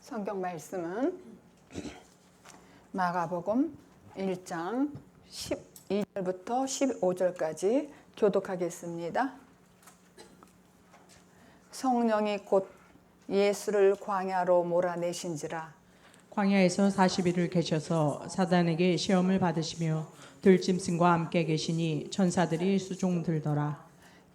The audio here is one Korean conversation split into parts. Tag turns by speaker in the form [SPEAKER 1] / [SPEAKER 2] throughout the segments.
[SPEAKER 1] 성경 말씀은 마가복음 1장 12절부터 15절까지 교독하겠습니다. 성령이 곧 예수를 광야로 몰아내신지라.
[SPEAKER 2] 광야에서 40일을 계셔서 사단에게 시험을 받으시며 들짐승과 함께 계시니 천사들이 수종 들더라.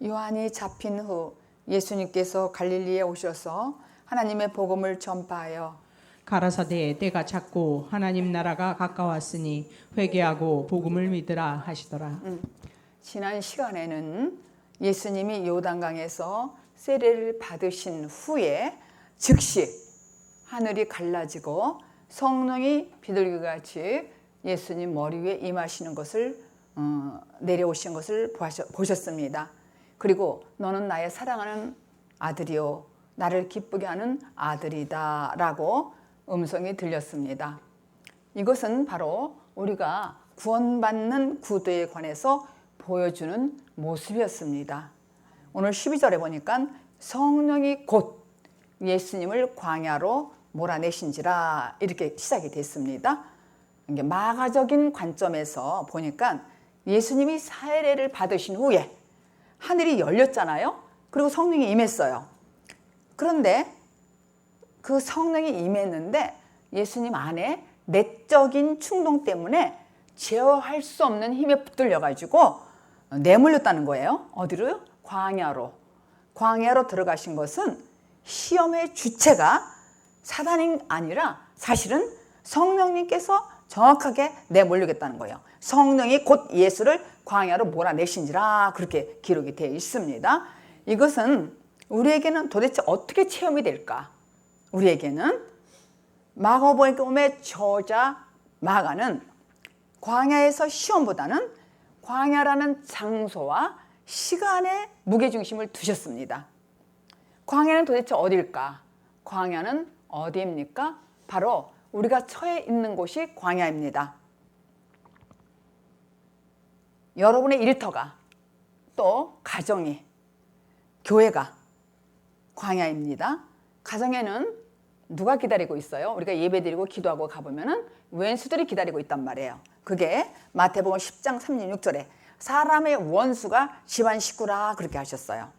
[SPEAKER 1] 요한이 잡힌 후 예수님께서 갈릴리에 오셔서 하나님의 복음을 전파하여
[SPEAKER 2] 가라사대 때가 찼고 하나님 나라가 가까웠으니 회개하고 복음을 믿으라 하시더라.
[SPEAKER 1] 지난 시간에는 예수님이 요단강에서 세례를 받으신 후에 즉시 하늘이 갈라지고 성령이 비둘기같이 예수님 머리 위에 임하시는 것을 내려오신 것을 보셨습니다. 그리고 너는 나의 사랑하는 아들이요 나를 기쁘게 하는 아들이다 라고 음성이 들렸습니다. 이것은 바로 우리가 구원받는 구도에 관해서 보여주는 모습이었습니다. 오늘 12절에 보니까 성령이 곧 예수님을 광야로 몰아내신지라 이렇게 시작이 됐습니다. 이게 마가적인 관점에서 보니까 예수님이 세례를 받으신 후에 하늘이 열렸잖아요. 그리고 성령이 임했어요. 그런데 그 성령이 임했는데 예수님 안에 내적인 충동 때문에 제어할 수 없는 힘에 붙들려 가지고 내몰렸다는 거예요. 어디로요? 광야로. 광야로 들어가신 것은 시험의 주체가 사단이 아니라 사실은 성령님께서 정확하게 내몰리겠다는 거예요. 성령이 곧 예수를 광야로 몰아내신지라 그렇게 기록이 되어 있습니다. 이것은 우리에게는 도대체 어떻게 체험이 될까? 우리에게는 마가복음의 저자 마가는 광야에서 시험보다는 광야라는 장소와 시간에 무게중심을 두셨습니다. 광야는 도대체 어딜까? 광야는 어디입니까? 바로 우리가 처해 있는 곳이 광야입니다. 여러분의 일터가 또 가정이 교회가 광야입니다. 가정에는 누가 기다리고 있어요? 우리가 예배드리고 기도하고 가보면은 왼수들이 기다리고 있단 말이에요. 그게 마태복음 10장 36절에 사람의 원수가 집안 식구라 그렇게 하셨어요.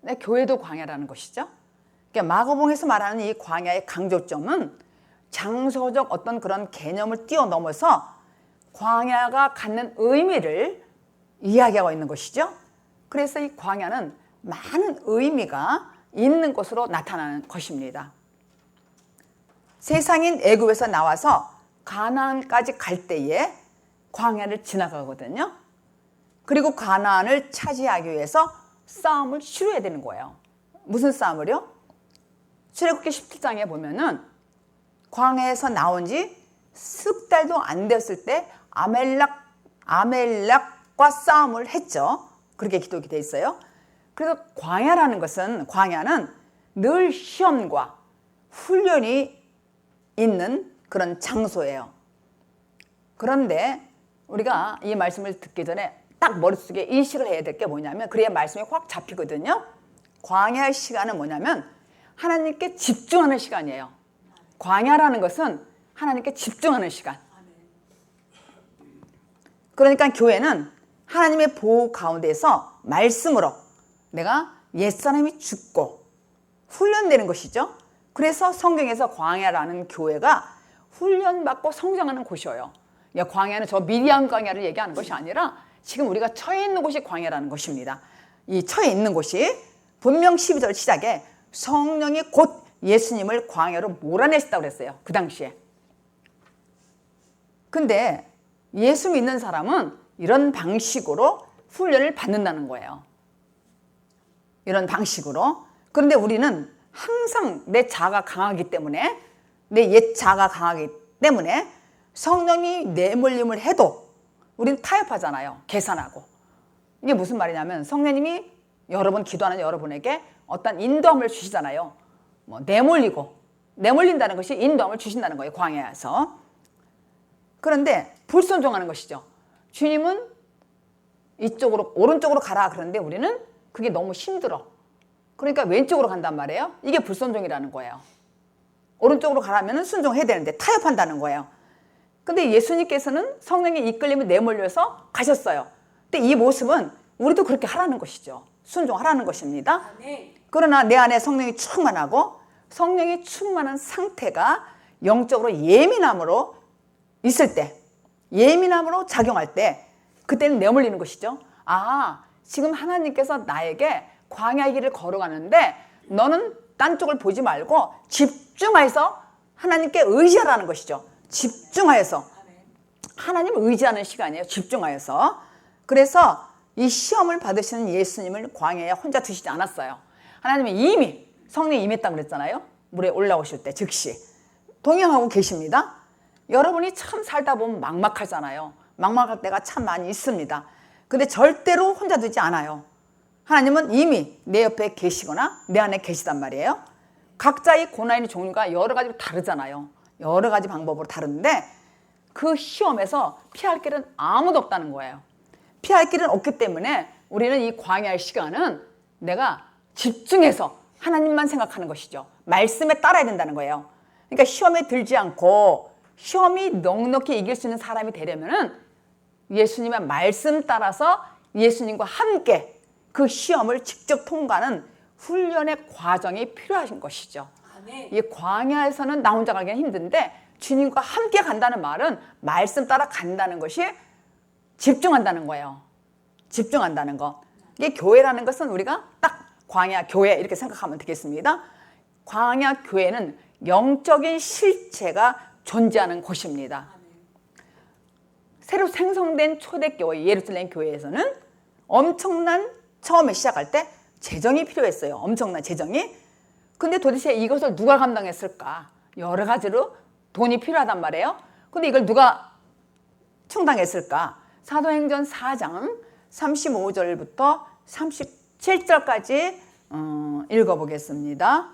[SPEAKER 1] 근데 교회도 광야라는 것이죠. 그러니까 마가복음에서 말하는 이 광야의 강조점은 장소적 어떤 그런 개념을 뛰어넘어서 광야가 갖는 의미를 이야기하고 있는 것이죠. 그래서 이 광야는 많은 의미가 있는 곳으로 나타나는 것입니다. 세상인 애굽에서 나와서 가나안까지 갈 때에 광야를 지나가거든요. 그리고 가나안을 차지하기 위해서 싸움을 치러야 되는 거예요. 무슨 싸움을요? 출애굽기 17장에 보면은 광야에서 나온 지 석 달도 안 되었을 때 아멜렉과 싸움을 했죠. 그렇게 기록이 돼 있어요. 그래서 광야는 늘 시험과 훈련이 있는 그런 장소예요. 그런데 우리가 이 말씀을 듣기 전에 딱 머릿속에 인식을 해야 될 게 뭐냐면 그래야 말씀이 확 잡히거든요. 광야의 시간은 뭐냐면 하나님께 집중하는 시간이에요. 광야라는 것은 하나님께 집중하는 시간. 그러니까 교회는 하나님의 보호 가운데서 말씀으로 내가 옛사람이 죽고 훈련되는 것이죠. 그래서 성경에서 광야라는 교회가 훈련받고 성장하는 곳이에요. 광야는 저 미디안 광야를 얘기하는 것이 아니라 지금 우리가 처해 있는 곳이 광야라는 것입니다. 이 처해 있는 곳이 분명 12절 시작에 성령이 곧 예수님을 광야로 몰아내셨다고 그랬어요. 그 당시에. 근데 예수 믿는 사람은 이런 방식으로 훈련을 받는다는 거예요. 이런 방식으로. 그런데 우리는 항상 내 자아가 강하기 때문에 내 옛 자아가 강하기 때문에 성령이 내몰림을 해도 우리는 타협하잖아요. 계산하고. 이게 무슨 말이냐면 성령님이 여러분 기도하는 여러분에게 어떤 인도함을 주시잖아요. 내몰린다는 것이 인도함을 주신다는 거예요. 광야에서. 그런데 불순종하는 것이죠. 주님은 이쪽으로 오른쪽으로 가라 그러는데 우리는 그게 너무 힘들어. 그러니까 왼쪽으로 간단 말이에요. 이게 불순종이라는 거예요. 오른쪽으로 가라면 순종해야 되는데 타협한다는 거예요. 근데 예수님께서는 성령의 이끌림에 내몰려서 가셨어요. 근데 이 모습은 우리도 그렇게 하라는 것이죠. 순종하라는 것입니다. 그러나 내 안에 성령이 충만하고 성령이 충만한 상태가 영적으로 예민함으로 있을 때, 예민함으로 작용할 때 그때는 내몰리는 것이죠. 아, 지금 하나님께서 나에게 광야의 길을 걸어가는데 너는 딴 쪽을 보지 말고 집중해서 하나님께 의지하라는 것이죠. 집중하여서. 하나님을 의지하는 시간이에요. 집중하여서. 그래서 이 시험을 받으시는 예수님을 광야에 혼자 두시지 않았어요. 하나님은 이미 성령이 임했다고 그랬잖아요. 물에 올라오실 때 즉시 동행하고 계십니다. 여러분이 참 살다 보면 막막하잖아요. 막막할 때가 참 많이 있습니다. 근데 절대로 혼자 두지 않아요. 하나님은 이미 내 옆에 계시거나 내 안에 계시단 말이에요. 각자의 고난의 종류가 여러 가지로 다르잖아요. 여러 가지 방법으로 다른데 그 시험에서 피할 길은 아무도 없다는 거예요. 피할 길은 없기 때문에 우리는 이 광야의 시간은 내가 집중해서 하나님만 생각하는 것이죠. 말씀에 따라야 된다는 거예요. 그러니까 시험에 들지 않고 시험이 넉넉히 이길 수 있는 사람이 되려면은 예수님의 말씀 따라서 예수님과 함께 그 시험을 직접 통과하는 훈련의 과정이 필요하신 것이죠. 이 광야에서는 나 혼자 가기는 힘든데 주님과 함께 간다는 말은 말씀 따라 간다는 것이 집중한다는 거예요. 집중한다는 거. 이게 교회라는 것은 우리가 딱 광야 교회 이렇게 생각하면 되겠습니다. 광야 교회는 영적인 실체가 존재하는 곳입니다. 새로 생성된 초대교회 예루살렘 교회에서는 엄청난 처음에 시작할 때 재정이 필요했어요. 엄청난 재정이. 근데 도대체 이것을 누가 감당했을까? 여러 가지로 돈이 필요하단 말이에요. 근데 이걸 누가 충당했을까? 사도행전 4장 35절부터 37절까지 읽어보겠습니다.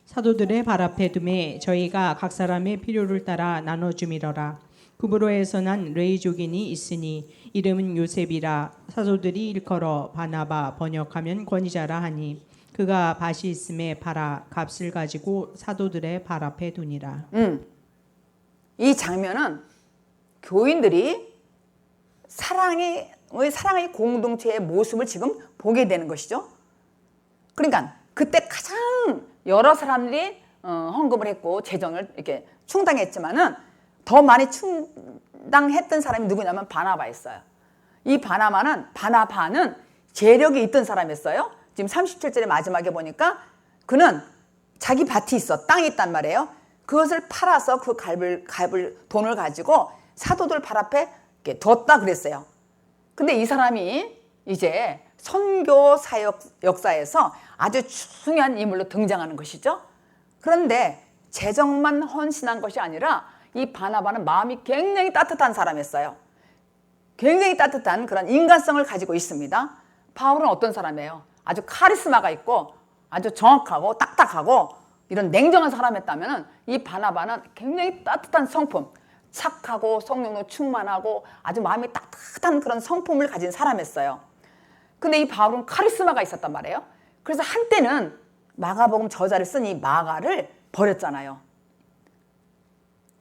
[SPEAKER 2] 사도들의 발 앞에 두매 저희가 각 사람의 필요를 따라 나눠주미러라. 구브로에서 난 레이족인이 있으니 이름은 요셉이라. 사도들이 일컬어 바나바 번역하면 권위자라 하니 그가 밭이 있음에 팔아 값을 가지고 사도들의 발 앞에 두니라.
[SPEAKER 1] 이 장면은 교인들이 사랑의 공동체의 모습을 지금 보게 되는 것이죠. 그러니까 그때 가장 여러 사람들이 헌금을 했고 재정을 이렇게 충당했지만은 더 많이 충당했던 사람이 누구냐면 바나바였어요. 이 바나바는 재력이 있던 사람이었어요. 지금 37절의 마지막에 보니까 그는 자기 밭이 있어, 땅이 있단 말이에요. 그것을 팔아서 그 돈을 가지고 사도들 발 앞에 이렇게 뒀다 그랬어요. 근데 이 사람이 이제 선교 사역 역사에서 아주 중요한 인물로 등장하는 것이죠. 그런데 재정만 헌신한 것이 아니라 이 바나바는 마음이 굉장히 따뜻한 사람이었어요. 굉장히 따뜻한 그런 인간성을 가지고 있습니다. 바울은 어떤 사람이에요? 아주 카리스마가 있고 아주 정확하고 딱딱하고 이런 냉정한 사람이었다면 이 바나바는 굉장히 따뜻한 성품, 착하고 성령도 충만하고 아주 마음이 따뜻한 그런 성품을 가진 사람이었어요. 근데 이 바울은 카리스마가 있었단 말이에요. 그래서 한때는 마가복음 저자를 쓴 이 마가를 버렸잖아요.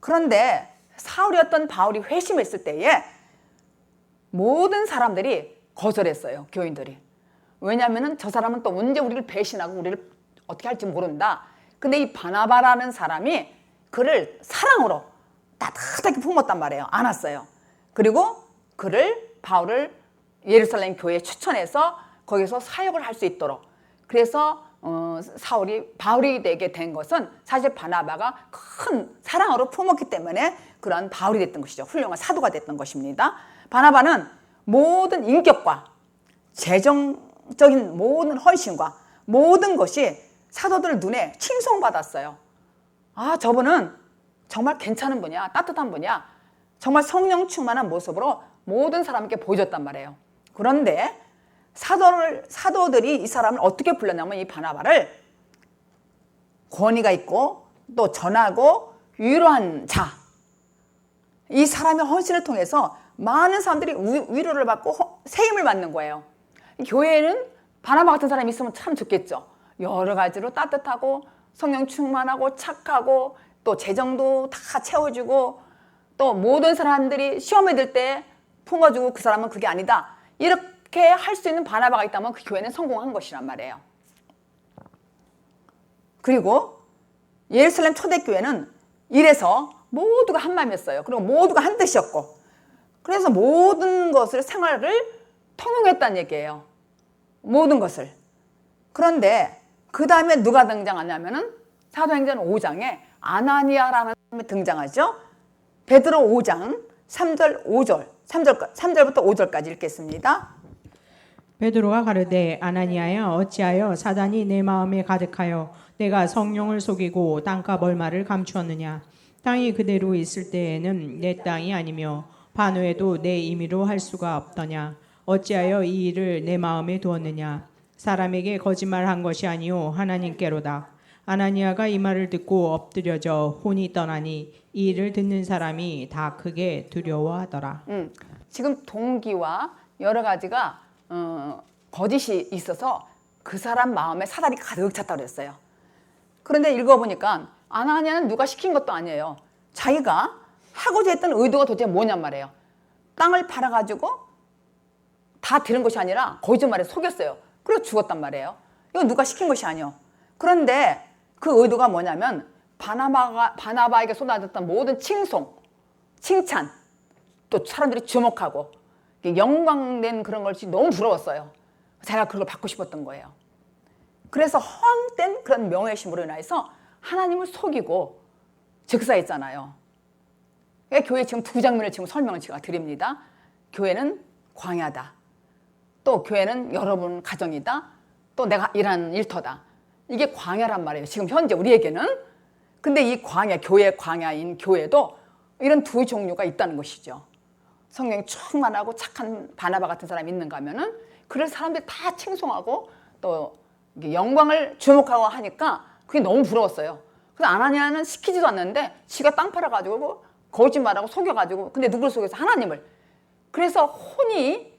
[SPEAKER 1] 그런데 사울이었던 바울이 회심했을 때에 모든 사람들이 거절했어요. 교인들이. 왜냐하면 저 사람은 또 언제 우리를 배신하고 우리를 어떻게 할지 모른다. 근데 이 바나바라는 사람이 그를 사랑으로 따뜻하게 품었단 말이에요. 안았어요. 그리고 바울을 예루살렘 교회에 추천해서 거기서 사역을 할 수 있도록. 그래서 바울이 되게 된 것은 사실 바나바가 큰 사랑으로 품었기 때문에 그런 바울이 됐던 것이죠. 훌륭한 사도가 됐던 것입니다. 바나바는 모든 인격과 재정적인 모든 헌신과 모든 것이 사도들 눈에 칭송받았어요. 아, 저분은 정말 괜찮은 분이야, 따뜻한 분이야, 정말 성령 충만한 모습으로 모든 사람에게 보여줬단 말이에요. 그런데 사도들이 이 사람을 어떻게 불렀냐면 이 바나바를 권위가 있고 또 전하고 위로한 자, 이 사람의 헌신을 통해서 많은 사람들이 위로를 받고 세임을 받는 거예요. 교회에는 바나바 같은 사람이 있으면 참 좋겠죠. 여러 가지로 따뜻하고 성령 충만하고 착하고 또 재정도 다 채워주고 또 모든 사람들이 시험에 들 때 품어주고 그 사람은 그게 아니다. 이렇게 할 수 있는 바나바가 있다면 그 교회는 성공한 것이란 말이에요. 그리고 예루살렘 초대교회는 이래서 모두가 한 마음이었어요. 그리고 모두가 한 뜻이었고 그래서 모든 것을 생활을 통용했다는 얘기예요. 모든 것을. 그런데 그 다음에 누가 등장하냐면은 사도행전 5장에 아나니아라는 사람이 등장하죠. 베드로 5장 3절 5절 3절부터 5절까지 읽겠습니다.
[SPEAKER 2] 베드로가 가르되 아나니아야 어찌하여 사단이 내 마음에 가득하여 내가 성령을 속이고 땅값 얼마를 감추었느냐. 땅이 그대로 있을 때에는 내 땅이 아니며 반외도 내 임의로 할 수가 없더냐. 어찌하여 이 일을 내 마음에 두었느냐. 사람에게 거짓말한 것이 아니요 하나님께로다. 아나니아가 이 말을 듣고 엎드려져 혼이 떠나니 이 일을 듣는 사람이 다 크게 두려워하더라.
[SPEAKER 1] 지금 동기와 여러 가지가 거짓이 있어서 그 사람 마음에 사단이 가득 찼다고 그랬어요. 그런데 읽어보니까 아나니아는 누가 시킨 것도 아니에요. 자기가 하고자 했던 의도가 도대체 뭐냔 말이에요. 땅을 팔아가지고 다 들은 것이 아니라 거짓말에 속였어요. 그래서 죽었단 말이에요. 이거 누가 시킨 것이 아니에요. 그런데 그 의도가 뭐냐면 바나바에게 쏟아졌던 모든 칭송, 칭찬, 또 사람들이 주목하고 영광된 그런 것이 너무 부러웠어요. 제가 그걸 받고 싶었던 거예요. 그래서 허황된 그런 명예심으로 인해서 하나님을 속이고 즉사했잖아요. 교회 지금 두 장면을 지금 설명을 제가 드립니다. 교회는 광야다. 또 교회는 여러분 가정이다. 또 내가 일하는 일터다. 이게 광야란 말이에요. 지금 현재 우리에게는. 근데 이 광야, 교회 광야인 교회도 이런 두 종류가 있다는 것이죠. 성령이 충만하고 착한 바나바 같은 사람이 있는가 하면은 그를 사람들이 다 칭송하고 또 영광을 주목하고 하니까 그게 너무 부러웠어요. 그래서 아나니아는 시키지도 않는데 지가 땅 팔아가지고 거짓말하고 속여가지고 근데 누굴 속여서 하나님을. 그래서 혼이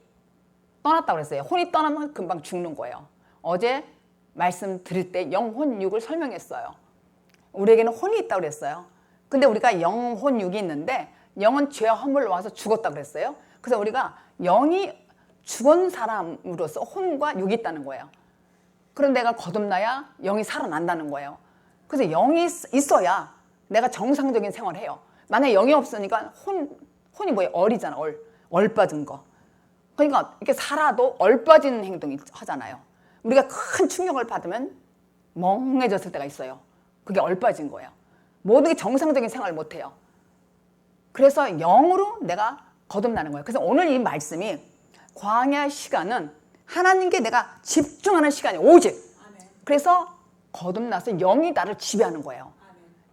[SPEAKER 1] 떠났다고 그랬어요. 혼이 떠나면 금방 죽는 거예요. 어제 말씀 드릴 때 영혼육을 설명했어요. 우리에게는 혼이 있다고 그랬어요. 근데 우리가 영혼육이 있는데 영은 죄와 허물로 와서 죽었다고 그랬어요. 그래서 우리가 영이 죽은 사람으로서 혼과 육이 있다는 거예요. 그런 내가 거듭나야 영이 살아난다는 거예요. 그래서 영이 있어야 내가 정상적인 생활을 해요. 만약에 영이 없으니까 혼이 뭐예요? 얼이잖아. 얼빠진 거. 그러니까 이렇게 살아도 얼빠진 행동이 하잖아요. 우리가 큰 충격을 받으면 멍해졌을 때가 있어요. 그게 얼빠진 거예요. 모든 게 정상적인 생활을 못해요. 그래서 영으로 내가 거듭나는 거예요. 그래서 오늘 이 말씀이 광야 시간은 하나님께 내가 집중하는 시간이에요. 오직. 그래서 거듭나서 영이 나를 지배하는 거예요.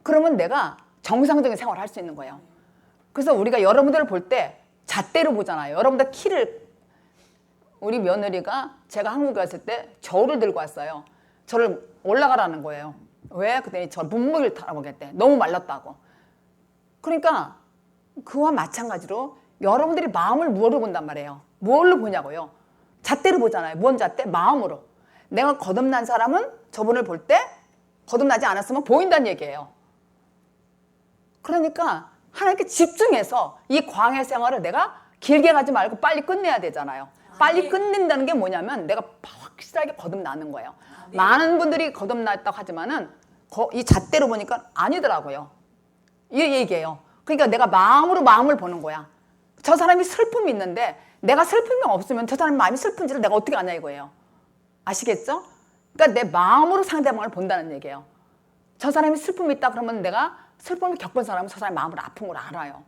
[SPEAKER 1] 그러면 내가 정상적인 생활을 할 수 있는 거예요. 그래서 우리가 여러분들을 볼 때 잣대로 보잖아요. 여러분들 키를 우리 며느리가 제가 한국에 왔을 때 저울을 들고 왔어요. 저를 올라가라는 거예요. 왜? 그랬더니 저 몸무게를 달아보겠대. 너무 말랐다고. 그러니까 그와 마찬가지로 여러분들이 마음을 무엇으로 본단 말이에요. 뭘로 보냐고요. 잣대로 보잖아요. 뭔 잣대? 마음으로. 내가 거듭난 사람은 저분을 볼 때 거듭나지 않았으면 보인다는 얘기예요. 그러니까 하나님께 집중해서 이 광야 생활을 내가 길게 가지 말고 빨리 끝내야 되잖아요. 빨리 끝낸다는 게 뭐냐면 내가 확실하게 거듭나는 거예요. 많은 분들이 거듭났다고 하지만은 이 잣대로 보니까 아니더라고요. 이 얘기예요. 그러니까 내가 마음을 보는 거야. 저 사람이 슬픔이 있는데 내가 슬픔이 없으면 저 사람 마음이 슬픈지를 내가 어떻게 아냐 이거예요. 아시겠죠? 그러니까 내 마음으로 상대방을 본다는 얘기예요. 저 사람이 슬픔이 있다 그러면 내가 슬픔을 겪은 사람은 저 사람의 마음을 아픈 걸 알아요.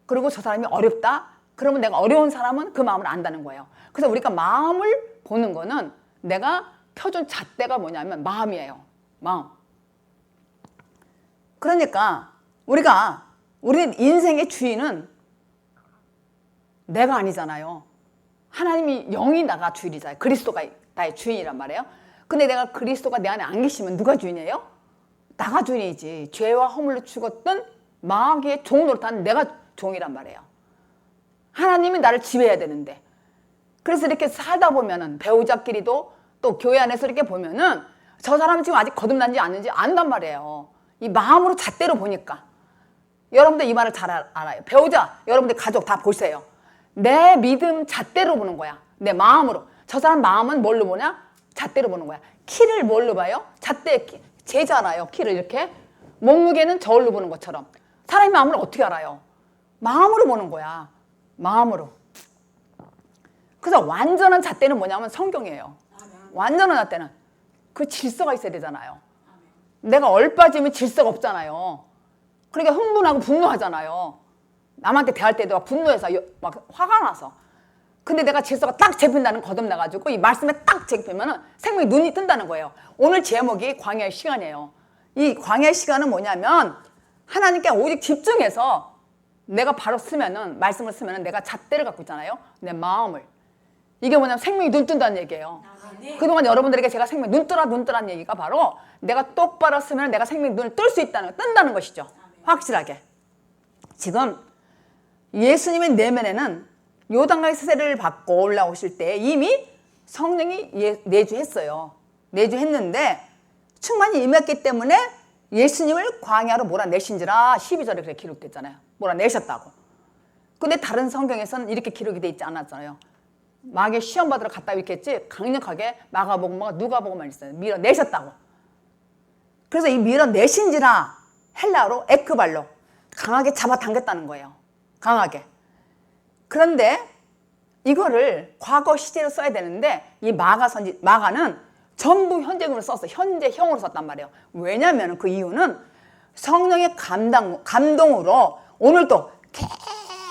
[SPEAKER 1] 그리고 저 사람이 어렵다 그러면 내가 어려운 사람은 그 마음을 안다는 거예요. 그래서 우리가 마음을 보는 거는 내가 펴준 잣대가 뭐냐면 마음이에요. 마음. 그러니까 우리 인생의 주인은 내가 아니잖아요. 하나님이 영이 나가 주인이잖아요. 그리스도가 나의 주인이란 말이에요. 근데 내가 그리스도가 내 안에 안 계시면 누가 주인이에요? 나가 주인이지. 죄와 허물로 죽었던 마귀의 종 노릇하는 내가 종이란 말이에요. 하나님이 나를 지배해야 되는데. 그래서 이렇게 살다 보면은 배우자끼리도 또 교회 안에서 이렇게 보면은 저 사람은 지금 아직 거듭난지 않는지 안단 말이에요. 이 마음으로 잣대로 보니까. 여러분들 이 말을 잘 알아요. 배우자, 여러분들 가족 다 보세요. 내 믿음 잣대로 보는 거야. 내 마음으로. 저 사람 마음은 뭘로 보냐? 잣대로 보는 거야. 키를 뭘로 봐요? 잣대 재잖아요. 키를 이렇게. 몸무게는 저울로 보는 것처럼. 사람의 마음을 어떻게 알아요? 마음으로 보는 거야. 마음으로. 그래서 완전한 잣대는 뭐냐면 성경이에요. 완전한 잣대는 그 질서가 있어야 되잖아요. 내가 얼빠지면 질서가 없잖아요. 그러니까 흥분하고 분노하잖아요. 남한테 대할 때도 막 분노해서 막 화가 나서. 근데 내가 질서가 딱 잡힌다는 거듭나가지고 이 말씀에 딱 잡히면은 생명이 눈이 뜬다는 거예요. 오늘 제목이 광야의 시간이에요. 이 광야의 시간은 뭐냐면 하나님께 오직 집중해서 내가 바로 쓰면은 말씀을 쓰면은 내가 잣대를 갖고 있잖아요. 내 마음을. 이게 뭐냐면 생명이 눈 뜬다는 얘기예요. 그동안 여러분들에게 제가 생명 눈 뜨라는 얘기가 바로 내가 똑바로 쓰면 내가 생명이 눈을 뜰 수 있다는 뜬다는 것이죠. 확실하게. 지금 예수님의 내면에는 요단강에서 세례를 받고 올라오실 때 이미 성령이 내주했어요. 내주했는데 충만히 임했기 때문에 예수님을 광야로 몰아내신지라 12절에 그렇게 기록됐잖아요. 몰아내셨다고. 근데 다른 성경에서는 이렇게 기록이 돼 있지 않았잖아요. 마귀 시험 받으러 갔다 있겠지 강력하게 마가복음과 누가복음만 있어요. 밀어내셨다고. 그래서 이 밀어내신지라 헬라어로 에크발로 강하게 잡아당겼다는 거예요. 강하게. 그런데 이거를 과거 시제로 써야 되는데 이 마가는 전부 현재형으로 썼어. 현재형으로 썼단 말이에요. 왜냐하면 그 이유는 성령의 감동으로 오늘도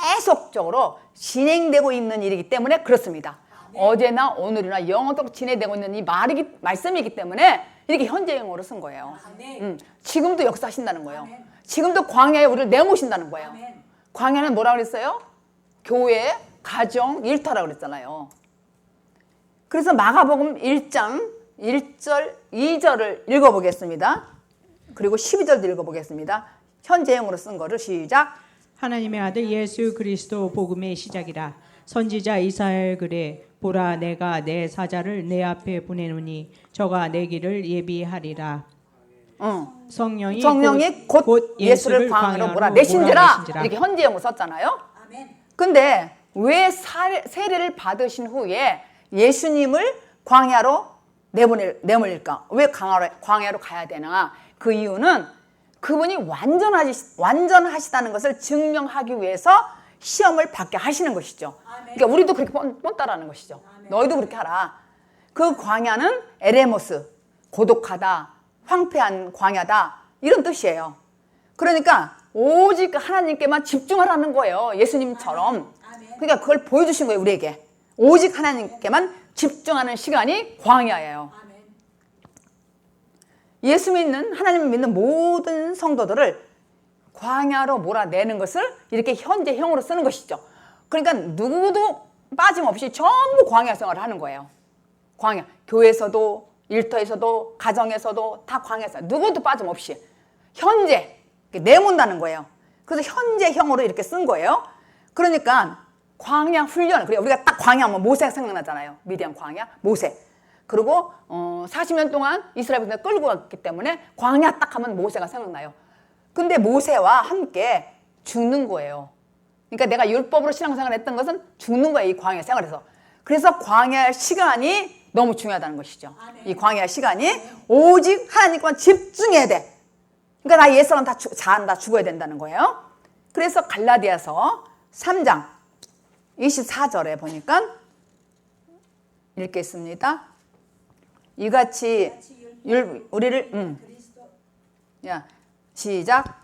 [SPEAKER 1] 계속적으로 진행되고 있는 일이기 때문에 그렇습니다. 어제나 오늘이나 영원토록 진행되고 있는 이 말씀이기 때문에 이렇게 현재형으로 쓴 거예요. 지금도 역사하신다는 거예요. 지금도 광야에 우리를 내모신다는 거예요. 광야는 뭐라고 그랬어요? 교회, 가정, 일터라고 그랬잖아요. 그래서 마가복음 1장 1절, 2절을 읽어보겠습니다. 그리고 12절도 읽어보겠습니다. 현재형으로 쓴 거를 시작.
[SPEAKER 2] 하나님의 아들 예수 그리스도 복음의 시작이라. 선지자 이사야의 글에 보라 내가 내 사자를 내 앞에 보내노니 저가 내 길을 예비하리라. 성령이
[SPEAKER 1] 곧 예수를 광야로 몰아내신지라 이렇게 현재형으로 썼잖아요. 근데 왜 세례를 받으신 후에 예수님을 광야로 내몰릴까? 왜 광야로 가야 되나? 그 이유는 그분이 완전하시다는 것을 증명하기 위해서 시험을 받게 하시는 것이죠. 그러니까 우리도 그렇게 뻔따라는 것이죠. 너희도 그렇게 하라. 그 광야는 에레모스, 고독하다, 황폐한 광야다 이런 뜻이에요. 그러니까 오직 하나님께만 집중하라는 거예요. 예수님처럼. 그러니까 그걸 보여주신 거예요. 우리에게. 오직 하나님께만 집중하는 시간이 광야예요. 예수 믿는 하나님을 믿는 모든 성도들을 광야로 몰아내는 것을 이렇게 현재형으로 쓰는 것이죠. 그러니까 누구도 빠짐없이 전부 광야 생활을 하는 거예요. 광야. 교회에서도 일터에서도 가정에서도 다 광야에서 누구도 빠짐없이 현재 내몬다는 거예요. 그래서 현재형으로 이렇게 쓴 거예요. 그러니까 광야 훈련. 그래 우리가 딱 광야하면 모세가 생각나잖아요. 미디안 광야, 모세. 그리고 40년 동안 이스라엘 백성을 끌고 갔기 때문에 광야 딱 하면 모세가 생각나요. 근데 모세와 함께 죽는 거예요. 그러니까 내가 율법으로 신앙생활을 했던 것은 죽는 거예요. 이 광야 생활에서. 그래서 광야 시간이 너무 중요하다는 것이죠. 이 광야 시간이 오직 하나님께만 집중해야 돼. 그러니까 나 옛사람 다 죽어야 된다는 거예요. 그래서 갈라디아서 3장 24절에 보니까 읽겠습니다. 이같이 우리를 시작.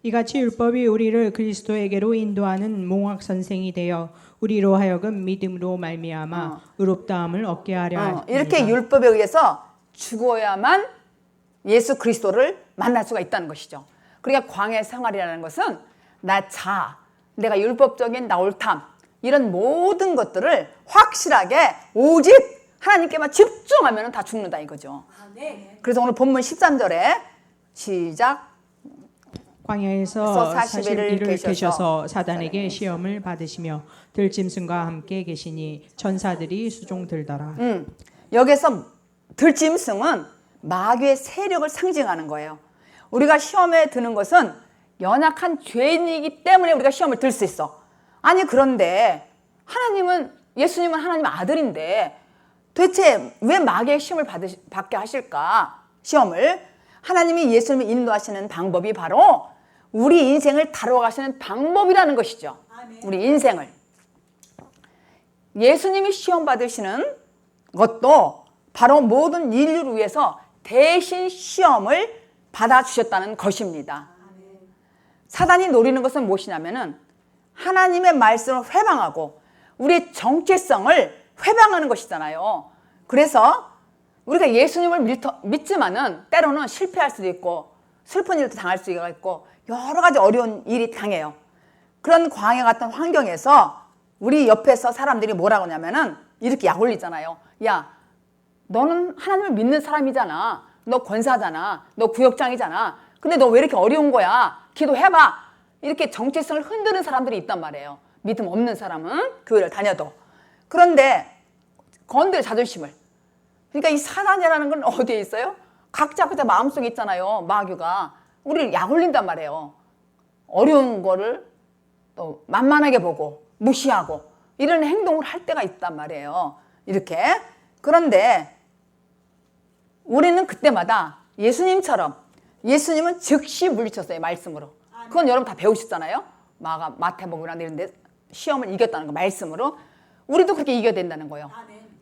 [SPEAKER 2] 이같이 율법이 우리를 그리스도에게로 인도하는 몽학 선생이 되어 우리로 하여금 믿음으로 말미암아 의롭다함을 얻게 하려 합니다.
[SPEAKER 1] 이렇게 율법에 의해서 죽어야만 예수 그리스도를 만날 수가 있다는 것이죠. 그러니까 광야 생활이라는 것은 내가 율법적인 나 옳담 이런 모든 것들을 확실하게 오직 하나님께만 집중하면 다 죽는다 이거죠. 그래서 오늘 본문 13절에 시작.
[SPEAKER 2] 광야에서 40일을 계셔서 사단에게 시험을 받으시며 들짐승과 함께 계시니 천사들이 수종 들더라.
[SPEAKER 1] 여기서 들짐승은 마귀의 세력을 상징하는 거예요. 우리가 시험에 드는 것은 연약한 죄인이기 때문에 우리가 시험을 들 수 있어. 아니 그런데 예수님은 하나님의 아들인데 도대체 왜 마귀의 시험을 받게 하실까? 시험을 하나님이 예수님을 인도하시는 방법이 바로 우리 인생을 다뤄가시는 방법이라는 것이죠. 우리 인생을. 예수님이 시험 받으시는 것도 바로 모든 인류를 위해서 대신 시험을 받아주셨다는 것입니다. 사단이 노리는 것은 무엇이냐면은 하나님의 말씀을 회방하고 우리의 정체성을 회방하는 것이잖아요. 그래서 우리가 예수님을 믿지만은 때로는 실패할 수도 있고 슬픈 일도 당할 수가 있고 여러 가지 어려운 일이 당해요. 그런 광야 같은 환경에서 우리 옆에서 사람들이 뭐라고 하냐면은 이렇게 약 올리잖아요. 야, 너는 하나님을 믿는 사람이잖아. 너 권사잖아. 너 구역장이잖아. 근데 너 왜 이렇게 어려운 거야? 기도해봐. 이렇게 정체성을 흔드는 사람들이 있단 말이에요. 믿음 없는 사람은 교회를 다녀도. 그런데 건드려 자존심을. 그러니까 이 사단이라는 건 어디에 있어요? 각자 마음속에 있잖아요. 마귀가 우리를 약 올린단 말이에요. 어려운 거를 또 만만하게 보고 무시하고 이런 행동을 할 때가 있단 말이에요. 이렇게. 그런데 우리는 그때마다 예수님은 즉시 물리쳤어요. 말씀으로. 그건 여러분 다 배우셨잖아요. 마태복음이나 이런 데 시험을 이겼다는 거 말씀으로. 우리도 그렇게 이겨야 된다는 거예요.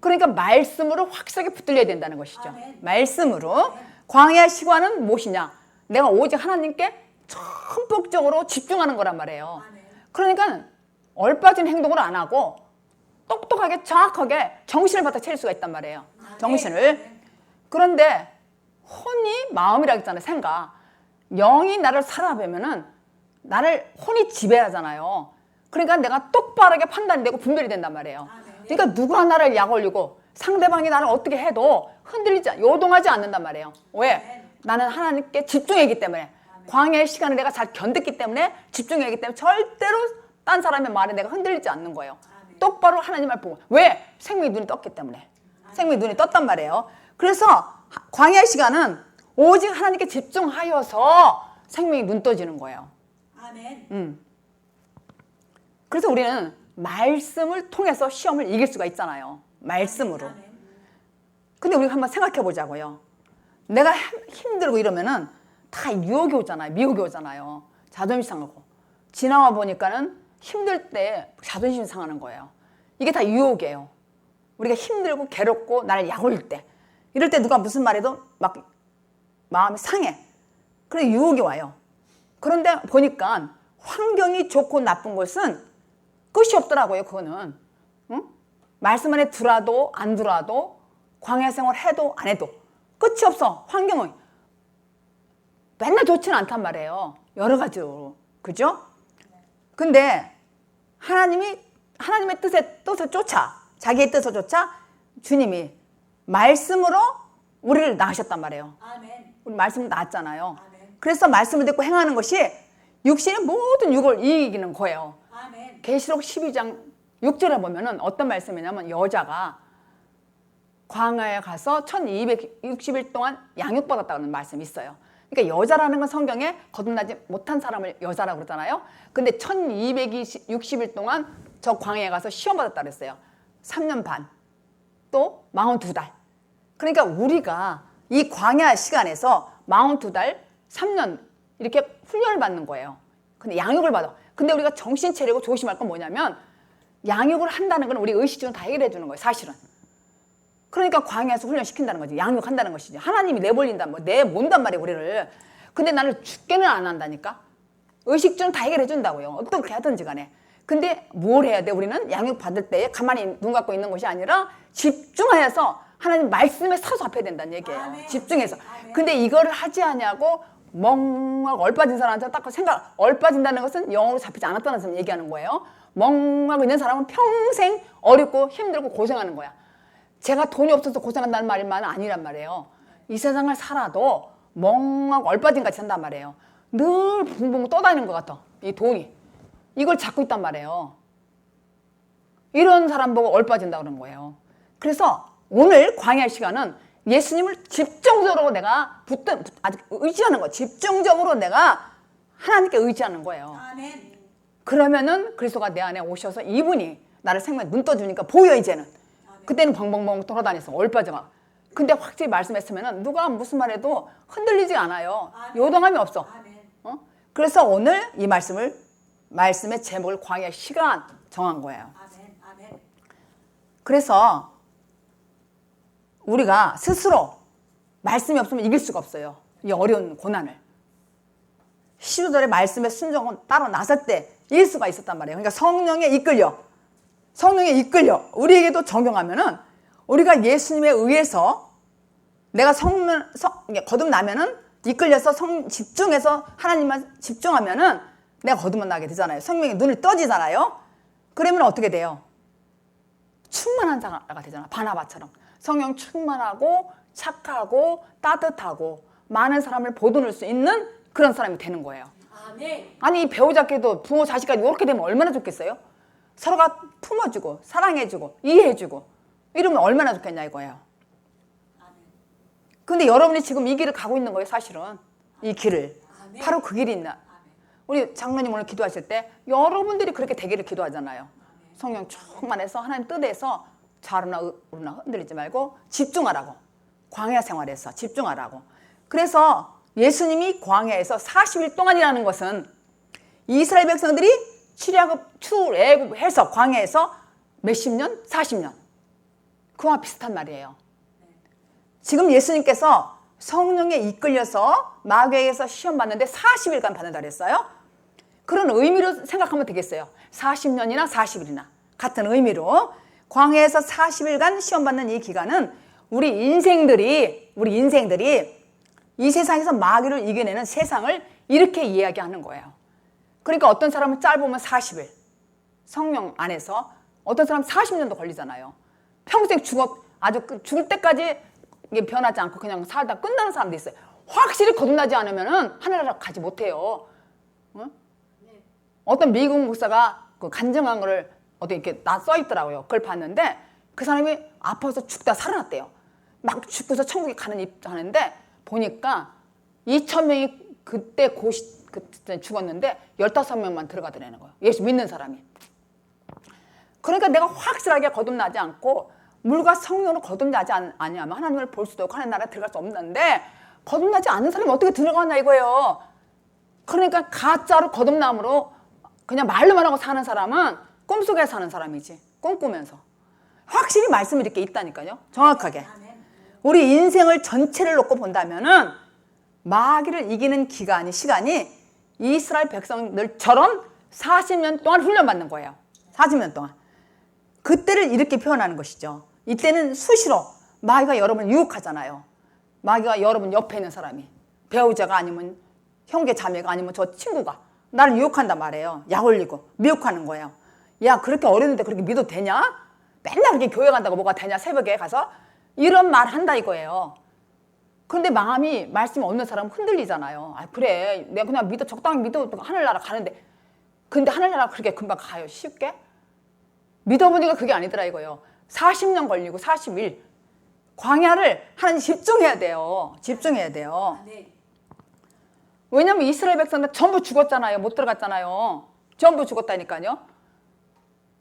[SPEAKER 1] 그러니까 말씀으로 확실하게 붙들려야 된다는 것이죠. 말씀으로. 광야 시간은 무엇이냐? 내가 오직 하나님께 전폭적으로 집중하는 거란 말이에요. 그러니까 얼빠진 행동을 안 하고 똑똑하게 정확하게 정신을 바짝 차릴 수가 있단 말이에요. 정신을. 그런데 혼이 마음이라고 했잖아요. 생각. 영이 나를 살아보면은 나를 혼이 지배하잖아요. 그러니까 내가 똑바르게 판단이 되고 분별이 된단 말이에요. 그러니까 누구나 나를 약 올리고 상대방이 나를 어떻게 해도 요동하지 않는단 말이에요. 왜? 나는 하나님께 집중했기 때문에. 광야의 시간을 내가 잘 견뎠기 때문에 집중했기 때문에 절대로 딴 사람의 말에 내가 흔들리지 않는 거예요. 똑바로 하나님을 보고. 왜? 생명의 눈이 떴기 때문에. 생명의 눈이 떴단 말이에요. 그래서 광야의 시간은 오직 하나님께 집중하여서 생명이 눈 떠지는 거예요. 아멘. 그래서 우리는 말씀을 통해서 시험을 이길 수가 있잖아요. 말씀으로. 근데 우리가 한번 생각해 보자고요. 내가 힘들고 이러면은 다 유혹이 오잖아요. 미혹이 오잖아요. 자존심 상하고. 지나와 보니까는 힘들 때 자존심 상하는 거예요. 이게 다 유혹이에요. 우리가 힘들고 괴롭고 나를 약 올릴 때. 이럴 때 누가 무슨 말해도 막 마음이 상해. 그래 유혹이 와요. 그런데 보니까 환경이 좋고 나쁜 것은 끝이 없더라고요. 그거는. 응? 말씀 안에 들어도 안 들어도 광야 생활 해도 안 해도 끝이 없어. 환경은 맨날 좋지는 않단 말이에요. 여러 가지로. 그죠? 근데 하나님의 뜻을 쫓아. 자기의 뜻을 쫓아 주님이 말씀으로 우리를 낳으셨단 말이에요. 우리 말씀을 낳았잖아요. 그래서 말씀을 듣고 행하는 것이 육신의 모든 육을 이기는 거예요. 계시록 12장 6절에 보면은 어떤 말씀이냐면 여자가 광야에 가서 1260일 동안 양육받았다는 말씀이 있어요. 그러니까 여자라는 건 성경에 거듭나지 못한 사람을 여자라고 그러잖아요. 근데 1260일 동안 저 광야에 가서 시험받았다 그랬어요. 3년 반, 또 42달. 그러니까 우리가 이 광야 시간에서 42달, 3년 이렇게 훈련을 받는 거예요. 근데 양육을 받아. 근데 우리가 정신 차리고 조심할 건 뭐냐면 양육을 한다는 건 우리 의식주는 다 해결해 주는 거예요. 사실은. 그러니까 광야에서 훈련시킨다는 거지. 양육한다는 것이지. 하나님이 내몬단 말이에요. 우리를. 근데 나를 죽게는 안 한다니까. 의식주는 다 해결해 준다고요. 어떻게 하든지 간에. 근데 뭘 해야 돼? 우리는 양육 받을 때 가만히 눈 감고 있는 것이 아니라 집중하여서 하나님 말씀에 서서 앞에 된다는 얘기예요. 아멘. 집중해서. 아멘. 근데 이거를 하지 않냐고 멍하고 얼빠진 사람한테 딱 얼빠진다는 것은 영어로 잡히지 않았다는 사람 얘기하는 거예요. 멍하고 있는 사람은 평생 어렵고 힘들고 고생하는 거야. 제가 돈이 없어서 고생한다는 말만 아니란 말이에요. 이 세상을 살아도 멍하고 얼빠진 같이 산단 말이에요. 늘 붕붕 떠다니는 것 같아. 이 돈이. 이걸 잡고 있단 말이에요. 이런 사람 보고 얼빠진다 그러는 거예요. 그래서 오늘 광야 시간은 예수님을 집중적으로 내가 아주 의지하는 거, 집중적으로 내가 하나님께 의지하는 거예요.
[SPEAKER 3] 아멘.
[SPEAKER 1] 그러면은 그리스도가 내 안에 오셔서 이분이 나를 생명에 눈 떠주니까 보여 이제는. 그때는 벙벙벙 돌아다녔어, 얼빠져가. 근데 확실히 말씀했으면은 누가 무슨 말해도 흔들리지 않아요. 요동함이 없어.
[SPEAKER 3] 아멘.
[SPEAKER 1] 그래서 오늘 이 말씀의 제목을 광야 시간 정한 거예요.
[SPEAKER 3] 아멘. 아멘.
[SPEAKER 1] 그래서 우리가 스스로 말씀이 없으면 이길 수가 없어요. 이 어려운 고난을. 12절의 말씀의 순종은 따로 나설 때 이길 수가 있었단 말이에요. 그러니까 성령에 이끌려 우리에게도 적용하면은 우리가 예수님에 의해서 내가 거듭나면은 이끌려서 집중해서 하나님만 집중하면은 내가 거듭만 나게 되잖아요. 성령의 눈을 떠지잖아요. 그러면 어떻게 돼요? 충만한 자가 되잖아. 바나바처럼 성령 충만하고 착하고 따뜻하고 많은 사람을 보듬을 수 있는 그런 사람이 되는 거예요.
[SPEAKER 3] 아멘.
[SPEAKER 1] 아니 배우자끼리도 부모 자식까지 이렇게 되면 얼마나 좋겠어요? 서로가 품어주고 사랑해주고 이해해주고 이러면 얼마나 좋겠냐 이거예요. 근데 여러분이 지금 이 길을 가고 있는 거예요. 사실은 이 길을. 바로 그 길이 있나. 우리 장로님 오늘 기도하실 때 여러분들이 그렇게 되기를 기도하잖아요. 성령 충만해서 하나님 뜻에서 좌로나 우로나 흔들리지 말고 집중하라고. 광야 생활에서 집중하라고. 그래서 예수님이 광야에서 40일 동안이라는 것은 이스라엘 백성들이 출애굽해서 광야에서 몇십 년? 40년. 그와 비슷한 말이에요. 지금 예수님께서 성령에 이끌려서 마귀에게서 시험 받는데 40일간 받는다 그랬어요. 그런 의미로 생각하면 되겠어요. 40년이나 40일이나 같은 의미로 광야에서 40일간 시험 받는 이 기간은 우리 인생들이 이 세상에서 마귀를 이겨내는 세상을 이렇게 이야기하는 거예요. 그러니까 어떤 사람은 짧으면 40일 성령 안에서, 어떤 사람은 40년도 걸리잖아요. 평생 죽을 때까지 이게 변하지 않고 그냥 살다 끝나는 사람도 있어요. 확실히 거듭나지 않으면 하늘나라 가지 못해요. 어떤 미국 목사가 그 간증한 거를 어떻게 이렇게 써 있더라고요. 그걸 봤는데 그 사람이 아파서 죽다 살아났대요. 막 죽고서 천국에 하는데 보니까 2,000명이 그때 죽었는데 15명만 들어가더라는 거예요. 예수 믿는 사람이. 그러니까 내가 확실하게 거듭나지 않고 물과 성령으로 거듭나지 않으면 하나님을 볼 수도 없고 하나님 나라에 들어갈 수 없는데 거듭나지 않는 사람이 어떻게 들어가냐 이거예요. 그러니까 가짜로 거듭남으로 그냥 말로만 하고 사는 사람은 꿈속에 사는 사람이지. 꿈꾸면서. 확실히 말씀이 이렇게 있다니까요. 정확하게. 우리 인생을 전체를 놓고 본다면은 마귀를 이기는 시간이 이스라엘 백성들처럼 40년 동안 훈련받는 거예요. 40년 동안. 그때를 이렇게 표현하는 것이죠. 이때는 수시로 마귀가 여러분을 유혹하잖아요. 마귀가 여러분 옆에 있는 사람이, 배우자가 아니면 형제 자매가 아니면 저 친구가 나를 유혹한단 말이에요. 약 올리고 미혹하는 거예요. 야, 그렇게 어렸는데 그렇게 믿어도 되냐? 맨날 그렇게 교회 간다고 뭐가 되냐? 새벽에 가서 이런 말 한다 이거예요. 그런데 마음이 말씀이 없는 사람은 흔들리잖아요. 아, 그래, 내가 그냥 적당히 믿어 하늘나라 가는데, 근데 하늘나라 그렇게 금방 가요? 쉽게? 믿어보니까 그게 아니더라 이거예요. 40년 걸리고 40일 광야를 하나님 집중해야 돼요. 집중해야 돼요. 왜냐면 이스라엘 백성들 전부 죽었잖아요. 못 들어갔잖아요. 전부 죽었다니까요.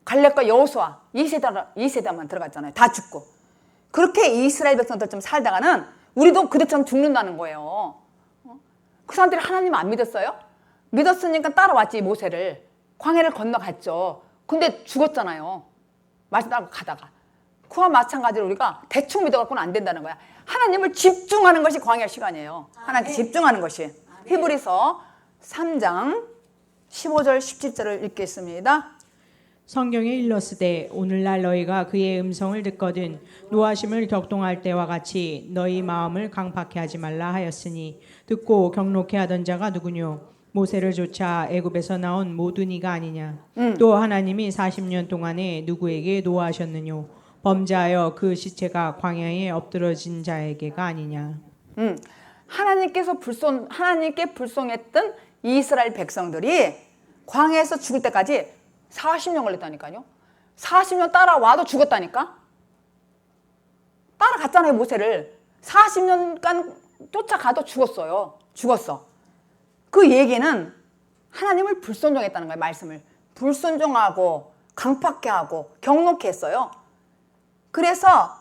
[SPEAKER 1] 갈렙과 여호수아 2세대만 들어갔잖아요. 다 죽고. 그렇게 이스라엘 백성들 좀 살다가는 우리도 그들처럼 죽는다는 거예요. 그 사람들이 하나님 안 믿었어요? 믿었으니까 따라왔지. 모세를 광야를 건너갔죠. 근데 죽었잖아요. 말씀 따고 가다가. 그와 마찬가지로 우리가 대충 믿어갖고는 안 된다는 거야. 하나님을 집중하는 것이 광야 시간이에요. 하나님께 집중하는 것이. 히브리서 3장 15절 17절을 읽겠습니다.
[SPEAKER 2] 성경에 일렀으되 오늘날 너희가 그의 음성을 듣거든 노하심을 격동할 때와 같이 너희 마음을 강팍해 하지 말라 하였으니 듣고 경록해 하던 자가 누구뇨? 모세를 쫓아 애굽에서 나온 모든 이가 아니냐? 또 하나님이 40년 동안에 누구에게 노하셨느뇨? 범죄하여 그 시체가 광야에 엎드러진 자에게가 아니냐?
[SPEAKER 1] 하나님께 불송했던 이스라엘 백성들이 광야에서 죽을 때까지 40년 걸렸다니까요. 40년 따라와도 죽었다니까. 따라갔잖아요, 모세를. 40년간 쫓아가도 죽었어요. 죽었어. 그 얘기는 하나님을 불순종했다는 거예요. 말씀을 불순종하고 강팍해 하고 경록해 했어요. 그래서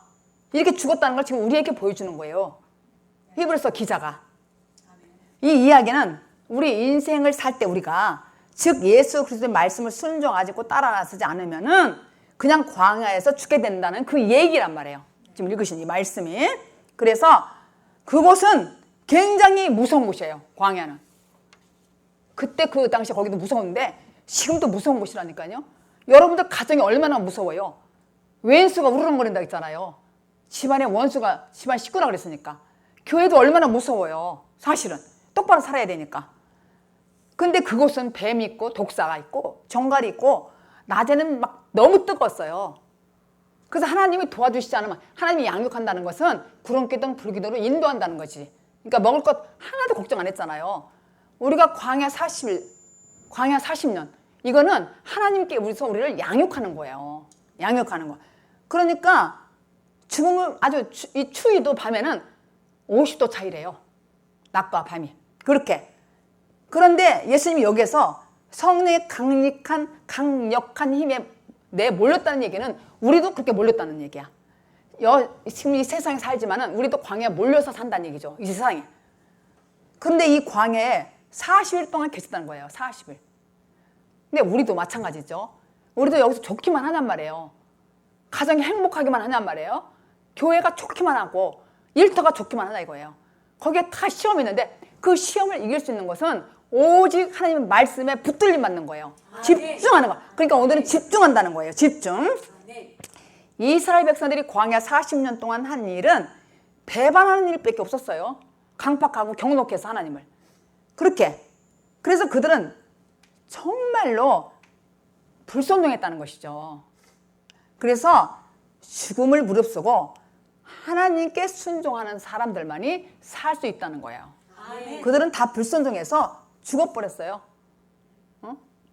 [SPEAKER 1] 이렇게 죽었다는 걸 지금 우리에게 보여주는 거예요. 히브리서 기자가. 이 이야기는 우리 인생을 살 때 우리가 즉 예수 그리스도의 말씀을 순종하지 따라나서지 않으면은 그냥 광야에서 죽게 된다는 그 얘기란 말이에요. 지금 읽으신 이 말씀이. 그래서 그곳은 굉장히 무서운 곳이에요. 광야는. 그때 그 당시에 거기도 무서웠는데 지금도 무서운 곳이라니까요. 여러분들 가정이 얼마나 무서워요. 왼수가 우르렁거린다 했잖아요. 집안에 원수가 집안 식구라 그랬으니까. 교회도 얼마나 무서워요. 사실은 똑바로 살아야 되니까. 근데 그곳은 뱀이 있고 독사가 있고 정갈이 있고 낮에는 막 너무 뜨거웠어요. 그래서 하나님이 도와주시지 않으면 하나님이 양육한다는 것은 구름기둥 불기둥으로 인도한다는 거지. 그러니까 먹을 것 하나도 걱정 안 했잖아요. 우리가 광야 40년 이거는 하나님께 우리를 양육하는 거예요. 양육하는 거. 그러니까 죽음을 아주 이 추위도 밤에는 50도 차이래요. 낮과 밤이. 그렇게. 그런데 예수님이 여기에서 성령의 강력한 힘에 내 몰렸다는 얘기는 우리도 그렇게 몰렸다는 얘기야. 지금 이 세상에 살지만은 우리도 광야에 몰려서 산다는 얘기죠. 이 세상에. 그런데 이 광야에 40일 동안 계셨다는 거예요. 40일. 근데 우리도 마찬가지죠. 우리도 여기서 좋기만 하냔 말이에요. 가정이 행복하기만 하냔 말이에요. 교회가 좋기만 하고 일터가 좋기만 하다 이거예요. 거기에 다 시험이 있는데 그 시험을 이길 수 있는 것은 오직 하나님의 말씀에 붙들림 받는 거예요. 집중하는 거. 그러니까 오늘은 집중한다는 거예요. 집중. 이스라엘 백성들이 광야 40년 동안 한 일은 배반하는 일밖에 없었어요. 강팍하고 경록해서 하나님을. 그렇게. 그래서 그들은 정말로 불순종했다는 것이죠. 그래서 죽음을 무릅쓰고 하나님께 순종하는 사람들만이 살 수 있다는 거예요. 그들은 다 불순종해서 죽어버렸어요.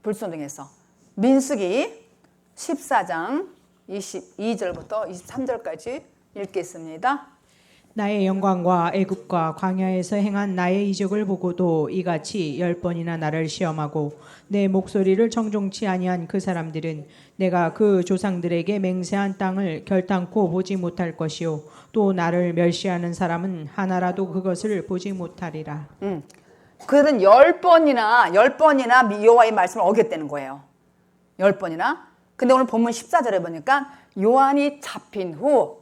[SPEAKER 1] 불순종해서. 민수기 14장 22절부터 23절까지 읽겠습니다.
[SPEAKER 2] 나의 영광과 애굽과 광야에서 행한 나의 이적을 보고도 이같이 10번이나 나를 시험하고 내 목소리를 청종치 아니한 그 사람들은 내가 그 조상들에게 맹세한 땅을 결탄코 보지 못할 것이요 또 나를 멸시하는 사람은 하나라도 그것을 보지 못하리라.
[SPEAKER 1] 그들은 10번이나 여호와의 말씀을 어겼다는 거예요. 10번이나. 근데 오늘 본문 14절에 보니까 요한이 잡힌 후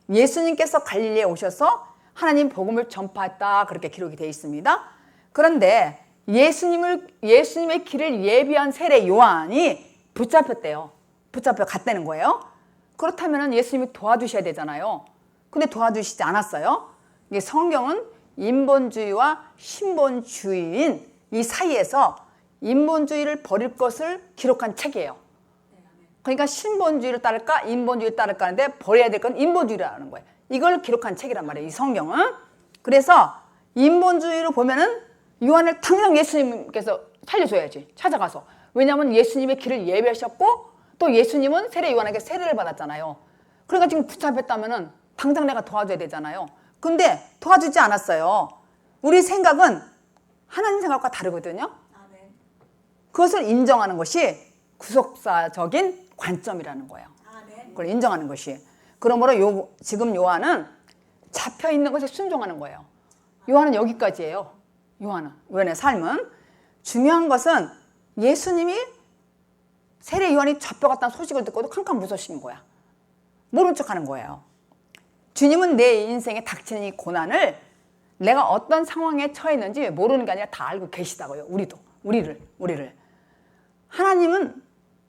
[SPEAKER 1] 예수님께서 갈릴리에 오셔서 하나님 복음을 전파했다 그렇게 기록이 되어 있습니다. 그런데 예수님의 길을 예비한 세례 요한이 붙잡혔대요. 붙잡혀 갔다는 거예요. 그렇다면 예수님이 도와주셔야 되잖아요. 근데 도와주시지 않았어요. 이게 성경은 인본주의와 신본주의인 이 사이에서 인본주의를 버릴 것을 기록한 책이에요. 그러니까 신본주의를 따를까 인본주의를 따를까 하는데 버려야 될 건 인본주의라는 거예요. 이걸 기록한 책이란 말이에요. 이 성경은. 그래서 인본주의로 보면은 요한을 당장 예수님께서 살려줘야지. 찾아가서. 왜냐하면 예수님의 길을 예배하셨고 또 예수님은 세례 요한에게 세례를 받았잖아요. 그러니까 지금 붙잡혔다면은 당장 내가 도와줘야 되잖아요. 근데 도와주지 않았어요. 우리 생각은 하나님 생각과 다르거든요. 그것을 인정하는 것이 구속사적인 관점이라는 거예요. 그걸 인정하는 것이. 그러므로 지금 요한은 잡혀있는 것에 순종하는 거예요. 요한은 여기까지예요. 요한의 삶은. 중요한 것은 예수님이 세례 요한이 잡혀갔다는 소식을 듣고도 캄캄 무서우신 거야. 모른 척하는 거예요. 주님은 내 인생에 닥치는 이 고난을 내가 어떤 상황에 처했는지 모르는 게 아니라 다 알고 계시다고요. 우리를.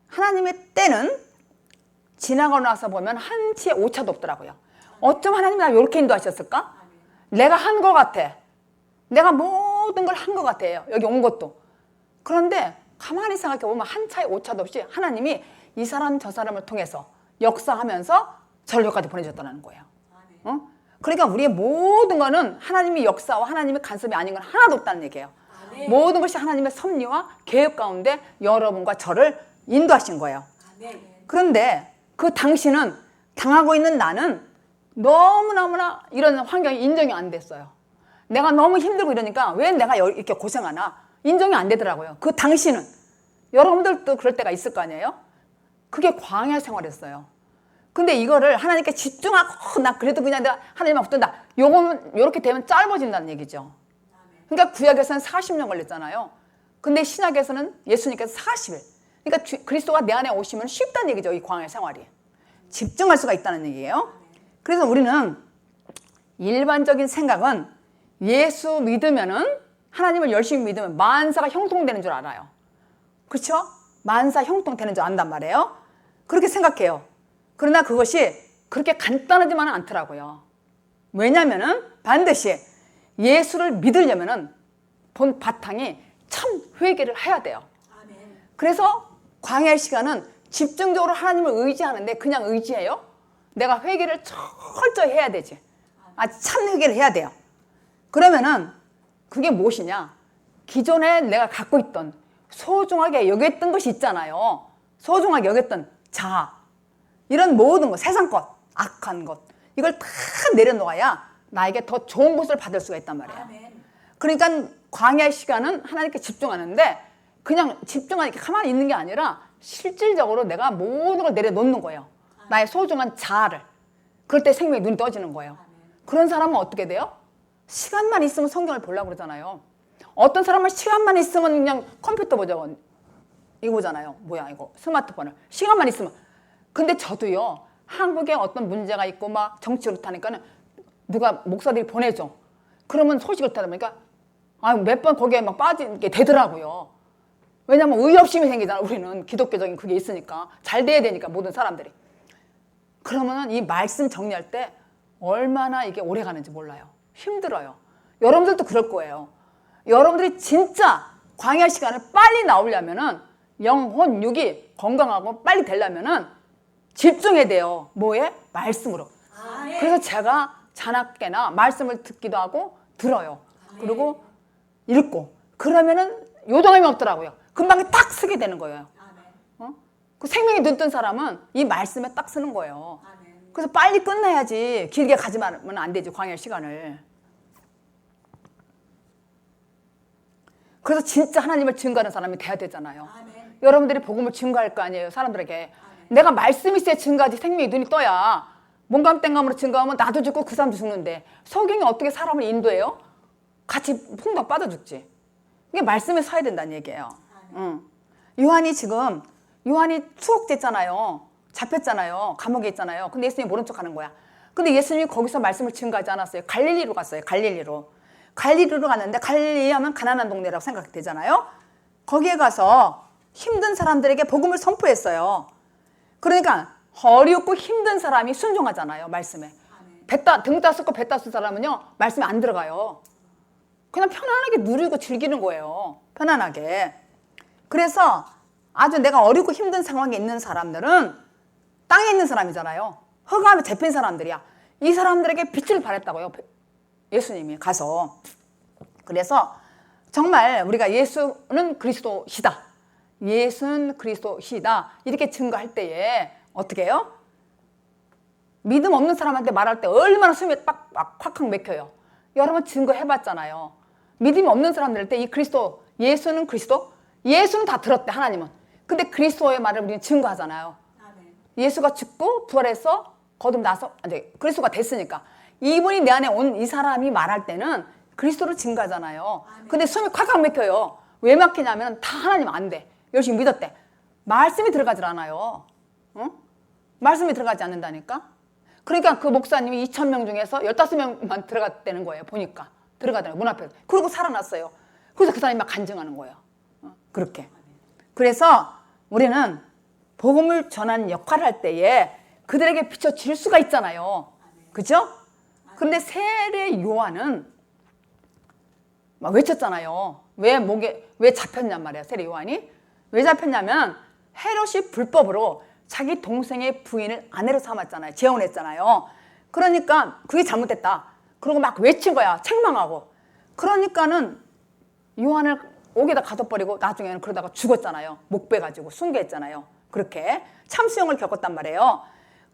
[SPEAKER 1] 하나님의 때는 지나고 나서 보면 한치의 오차도 없더라고요. 어쩜 하나님이 나 이렇게 인도하셨을까? 내가 한 것 같아. 내가 모든 걸 한 것 같아요. 여기 온 것도. 그런데 가만히 생각해 보면 한 차의 오차도 없이 하나님이 이 사람 저 사람을 통해서 역사하면서 저를 여기까지 보내줬다는 거예요. 그러니까 우리의 모든 거는 하나님의 역사와 하나님의 간섭이 아닌 건 하나도 없다는 얘기예요. 모든 것이 하나님의 섭리와 계획 가운데 여러분과 저를 인도하신 거예요. 그런데 그 당신은 당하고 있는 나는 너무너무나 이런 환경이 인정이 안 됐어요. 내가 너무 힘들고 이러니까 왜 내가 이렇게 고생하나 인정이 안 되더라고요. 그 당시는. 여러분들도 그럴 때가 있을 거 아니에요? 그게 광야 생활이었어요. 근데 이거를 하나님께 집중하고 나 그래도 그냥 내가 하나님만 붙든다. 요거는 이렇게 되면 짧아진다는 얘기죠. 그러니까 구약에서는 40년 걸렸잖아요. 근데 신약에서는 예수님께서 40일. 그러니까 그리스도가 내 안에 오시면 쉽다는 얘기죠. 이 광야 생활이. 집중할 수가 있다는 얘기예요. 그래서 우리는 일반적인 생각은 예수 믿으면은 하나님을 열심히 믿으면 만사가 형통되는 줄 알아요. 그렇죠? 만사 형통되는 줄 안단 말이에요. 그렇게 생각해요. 그러나 그것이 그렇게 간단하지만은 않더라고요. 왜냐면은 반드시 예수를 믿으려면은 본 바탕이 참 회개를 해야 돼요. 그래서 광야의 시간은 집중적으로 하나님을 의지하는데 그냥 의지해요? 내가 회개를 철저히 해야 되지. 참 회개를 해야 돼요. 그러면은 그게 무엇이냐? 기존에 내가 갖고 있던 소중하게 여겼던 것이 있잖아요. 소중하게 여겼던 자아, 이런 모든 것, 세상 것, 악한 것, 이걸 다 내려놓아야 나에게 더 좋은 것을 받을 수가 있단 말이에요. 그러니까 광야의 시간은 하나님께 집중하는데 그냥 집중하니까 가만히 있는 게 아니라 실질적으로 내가 모든 걸 내려놓는 거예요. 나의 소중한 자아를. 그럴 때 생명의 눈이 떠지는 거예요. 그런 사람은 어떻게 돼요? 시간만 있으면 성경을 보려고 그러잖아요. 어떤 사람은 시간만 있으면 그냥 컴퓨터 보자고 이거 보잖아요. 뭐야 이거 스마트폰을. 시간만 있으면. 근데 저도요. 한국에 어떤 문제가 있고 막 정치 그렇다니까는 누가 목사들이 보내줘. 그러면 소식을 듣다 보니까 몇 번 거기에 막 빠지게 되더라고요. 왜냐면 의협심이 생기잖아. 우리는 기독교적인 그게 있으니까. 잘 돼야 되니까 모든 사람들이. 그러면 이 말씀 정리할 때 얼마나 이게 오래 가는지 몰라요. 힘들어요. 여러분들도 그럴 거예요. 여러분들이 진짜 광야 시간을 빨리 나오려면은 영혼, 육이 건강하고 빨리 되려면은 집중해야 돼요. 뭐에? 말씀으로. 그래서 제가 자나깨나 말씀을 듣기도 하고 들어요. 그리고 읽고. 그러면은 요동함이 없더라고요. 금방 딱 쓰게 되는 거예요. 그 생명이 눈 뜬 사람은 이 말씀에 딱 쓰는 거예요. 그래서 빨리 끝내야지. 길게 가지 말면 안 되지, 광야 시간을. 그래서 진짜 하나님을 증거하는 사람이 돼야 되잖아요. 여러분들이 복음을 증거할 거 아니에요, 사람들에게. 내가 말씀이 있어야 증거하지. 생명이 눈이 떠야. 몸감 땡감으로 증거하면 나도 죽고 그 사람도 죽는데 성경이 어떻게 사람을 인도해요? 같이 풍덩 빠져 죽지. 이게 말씀에 서야 된다는 얘기예요. 요한이 투옥됐잖아요. 잡혔잖아요. 감옥에 있잖아요. 근데 예수님이 모른 척 하는 거야. 근데 예수님이 거기서 말씀을 증거하지 않았어요. 갈릴리로 갔어요. 갈릴리로 갔는데 갈릴리 하면 가난한 동네라고 생각되잖아요. 거기에 가서 힘든 사람들에게 복음을 선포했어요. 그러니까 어렵고 힘든 사람이 순종하잖아요. 말씀에. 등 따숩고 배 따숩 사람은요. 말씀에 안 들어가요. 그냥 편안하게 누리고 즐기는 거예요. 편안하게. 그래서 아주 내가 어렵고 힘든 상황에 있는 사람들은 땅에 있는 사람이잖아요. 허가하며 잡힌 사람들이야. 이 사람들에게 빛을 발했다고요. 예수님이 가서. 그래서 정말 우리가 예수는 그리스도시다. 예수는 그리스도시다. 이렇게 증거할 때에 어떻게 해요? 믿음 없는 사람한테 말할 때 얼마나 숨이 꽉꽉 막혀요. 여러분 증거해봤잖아요. 믿음이 없는 사람들 때 이 그리스도, 예수는 그리스도? 예수는 다 들었대, 하나님은. 근데 그리스도의 말을 우리는 증거하잖아요. 예수가 죽고 부활해서 거듭나서 그리스도가 됐으니까 이분이 내 안에 온 이 사람이 말할 때는 그리스도를 증거하잖아요. 근데 숨이 콱콱 막혀요. 왜 막히냐면 다 하나님 안 돼. 열심히 믿었대. 말씀이 들어가질 않아요. 응? 말씀이 들어가지 않는다니까. 그러니까 그 목사님이 2,000명 중에서 15명만 들어갔다는 거예요. 보니까 들어가더라고요. 문 앞에. 그리고 살아났어요. 그래서 그 사람이 막 간증하는 거예요. 그렇게. 그래서 우리는 복음을 전하는 역할을 할 때에 그들에게 비춰질 수가 있잖아요. 그죠? 그런데 세례 요한은 막 외쳤잖아요. 왜 잡혔냔 말이에요. 세례 요한이. 왜 잡혔냐면 헤롯이 불법으로 자기 동생의 부인을 아내로 삼았잖아요. 재혼했잖아요. 그러니까 그게 잘못됐다. 그러고 막 외친 거야. 책망하고. 그러니까는 요한을 옥에다 가둬버리고 나중에는 그러다가 죽었잖아요. 목 베가지고 순교했잖아요. 그렇게 참수형을 겪었단 말이에요.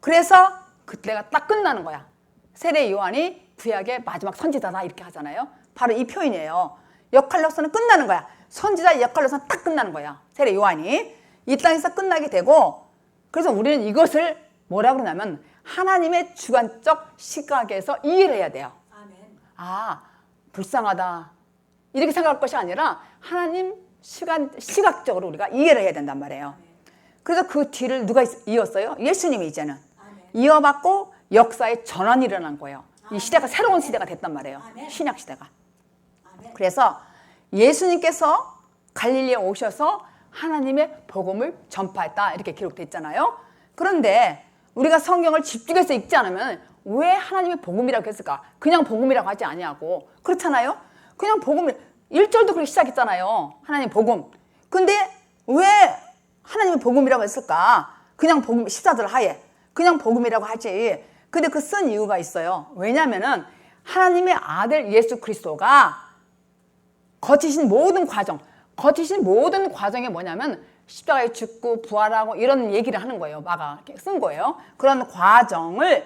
[SPEAKER 1] 그래서 그때가 딱 끝나는 거야. 세례 요한이 구약의 마지막 선지자다 이렇게 하잖아요. 바로 이 표현이에요. 역할로서는 끝나는 거야. 선지자 역할로서는 딱 끝나는 거야. 세례 요한이 이 땅에서 끝나게 되고, 그래서 우리는 이것을 뭐라 그러냐면 하나님의 주관적 시각에서 이해를 해야 돼요. 아, 불쌍하다 이렇게 생각할 것이 아니라 하나님 시각적으로 우리가 이해를 해야 된단 말이에요. 그래서 그 뒤를 누가 이었어요? 예수님이 이제는 이어받고 역사의 전환이 일어난 거예요. 이 시대가 새로운 시대가 됐단 말이에요. 신약 시대가. 그래서 예수님께서 갈릴리에 오셔서 하나님의 복음을 전파했다 이렇게 기록되어 있잖아요. 그런데 우리가 성경을 집중해서 읽지 않으면 왜 하나님의 복음이라고 했을까? 그냥 복음이라고 하지 아니하고, 그렇잖아요. 그냥 복음, 1절도 그렇게 시작했잖아요. 하나님 복음. 근데 왜 하나님의 복음이라고 했을까? 그냥 복음, 14절 하에 그냥 복음이라고 하지. 근데 그 쓴 이유가 있어요. 왜냐하면은 하나님의 아들 예수 그리스도가 거치신 모든 과정이 뭐냐면 십자가에 죽고 부활하고 이런 얘기를 하는 거예요. 마가 쓴 거예요. 그런 과정을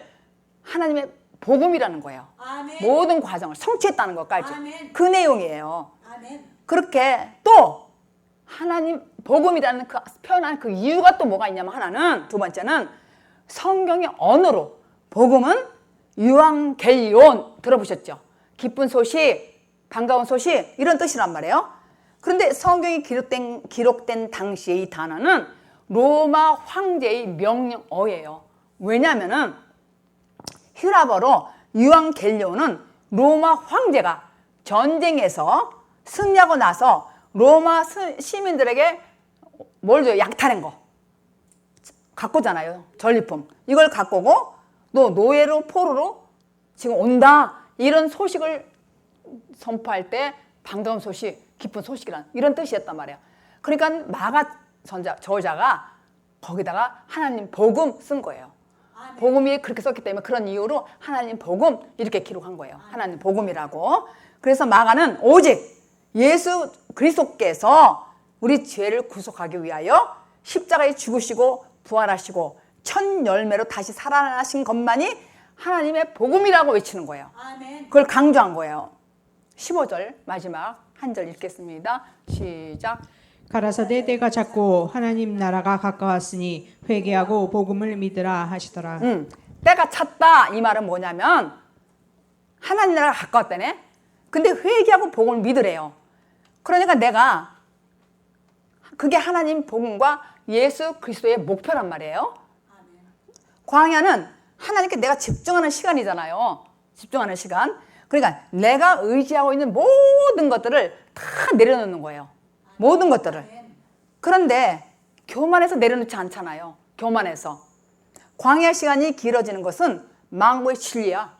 [SPEAKER 1] 하나님의 복음이라는 거예요.
[SPEAKER 3] 아멘.
[SPEAKER 1] 모든 과정을 성취했다는 것까지.
[SPEAKER 3] 아멘.
[SPEAKER 1] 그 내용이에요.
[SPEAKER 3] 아멘.
[SPEAKER 1] 그렇게 또 하나님 복음이라는 그 표현하는 그 이유가 또 뭐가 있냐면, 하나는, 두 번째는 성경의 언어로 복음은 유앙겔리온 들어보셨죠? 기쁜 소식, 반가운 소식 이런 뜻이란 말이에요. 그런데 성경이 기록된 당시의 이 단어는 로마 황제의 명령어예요. 왜냐하면은 히라버로 유앙겔리온은 로마 황제가 전쟁에서 승리하고 나서 로마 시민들에게 뭘 줘요? 약탈한 거 갖고 오잖아요. 전리품. 이걸 갖고 오고 또 노예로 포로로 지금 온다 이런 소식을 선포할 때 반가운 소식, 기쁜 소식이란 이런 뜻이었단 말이에요. 그러니까 마가 저자가 거기다가 하나님 복음 쓴 거예요.
[SPEAKER 3] 아멘.
[SPEAKER 1] 복음이 그렇게 썼기 때문에 그런 이유로 하나님 복음 이렇게 기록한 거예요. 하나님 복음이라고. 그래서 마가는 오직 예수 그리스도께서 우리 죄를 구속하기 위하여 십자가에 죽으시고 부활하시고 첫 열매로 다시 살아나신 것만이 하나님의 복음이라고 외치는 거예요.
[SPEAKER 3] 아멘.
[SPEAKER 1] 그걸 강조한 거예요. 15절 마지막 한 절 읽겠습니다. 시작.
[SPEAKER 2] 가라사대 때가 찼고 하나님 나라가 가까웠으니 회개하고 복음을 믿으라 하시더라.
[SPEAKER 1] 때가 찼다 이 말은 뭐냐면 하나님 나라가 가까웠다네. 근데 회개하고 복음을 믿으래요. 그러니까 내가 그게 하나님 복음과 예수 그리스도의 목표란 말이에요. 광야는 하나님께 내가 집중하는 시간이잖아요. 집중하는 시간. 그러니까 내가 의지하고 있는 모든 것들을 다 내려놓는 거예요. 모든 것들을. 그런데 교만해서 내려놓지 않잖아요. 교만해서. 광야 시간이 길어지는 것은 망고의 진리야.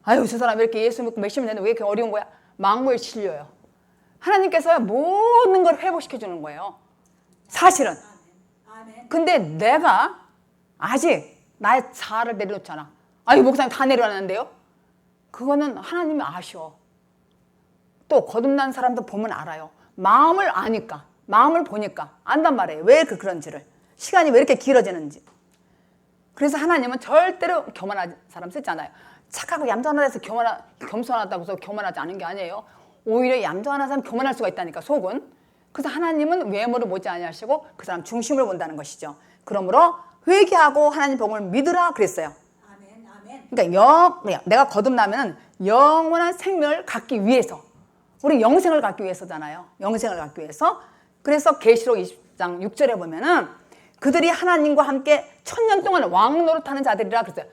[SPEAKER 1] 아유, 저 사람 왜 이렇게 예수 믿고 몇십 년 됐는데 왜 이렇게 어려운 거야? 망고의 진리예요. 하나님께서 모든 걸 회복시켜 주는 거예요. 사실은.
[SPEAKER 3] 아멘.
[SPEAKER 1] 근데 내가 아직 나의 자아를 내려놓잖아. 아유, 목사님 다 내려놨는데요? 그거는 하나님이 아셔. 또 거듭난 사람도 보면 알아요. 마음을 아니까, 마음을 보니까 안단 말이에요. 왜 그런지를. 시간이 왜 이렇게 길어지는지. 그래서 하나님은 절대로 교만한 사람 쓰잖아요. 착하고 얌전하다 해서 겸손하다고 해서 교만하지 않은 게 아니에요. 오히려 얌전한 사람 교만할 수가 있다니까, 속은. 그래서 하나님은 외모를 보지 아니하시고 그 사람 중심을 본다는 것이죠. 그러므로 회개하고 하나님 복음을 믿으라 그랬어요.
[SPEAKER 3] 아멘. 아멘.
[SPEAKER 1] 그러니까 내가 거듭나면 영원한 생명을 갖기 위해서, 우리 영생을 갖기 위해서잖아요. 영생을 갖기 위해서. 그래서 계시록 20장 6절에 보면은 그들이 하나님과 함께 1000년 동안 왕 노릇하는 자들이라 그랬어요.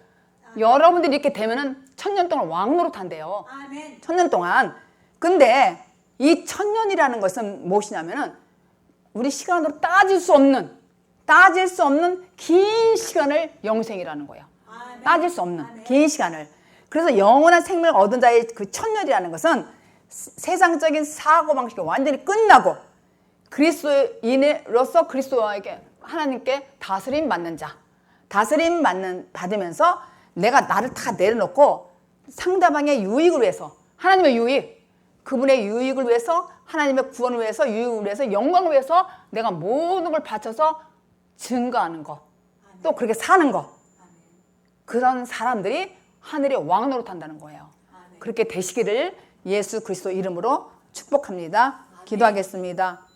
[SPEAKER 1] 여러분들이 이렇게 되면은 1000년 동안 왕 노릇한대요.
[SPEAKER 3] 아멘.
[SPEAKER 1] 1000년 동안. 근데 이 1000년이라는 것은 무엇이냐면은 우리 시간으로 따질 수 없는 긴 시간을 영생이라는 거예요.
[SPEAKER 3] 아멘.
[SPEAKER 1] 따질 수 없는
[SPEAKER 3] 아멘.
[SPEAKER 1] 긴 시간을. 그래서 영원한 생명을 얻은 자의 그 1000년이라는 것은 세상적인 사고방식이 완전히 끝나고 그리스도인으로서 그리스도에게 하나님께 다스림 받는 자, 다스림 받으면서 내가 나를 다 내려놓고 상대방의 유익을 위해서, 하나님의 유익, 그분의 유익을 위해서, 하나님의 구원을 위해서, 유익을 위해서, 영광을 위해서 내가 모든 걸 바쳐서 증거하는 거, 또 그렇게 사는 거. 그런 사람들이 하늘의 왕 노릇한다는 거예요. 그렇게 되시기를 예수 그리스도 이름으로 축복합니다. 기도하겠습니다.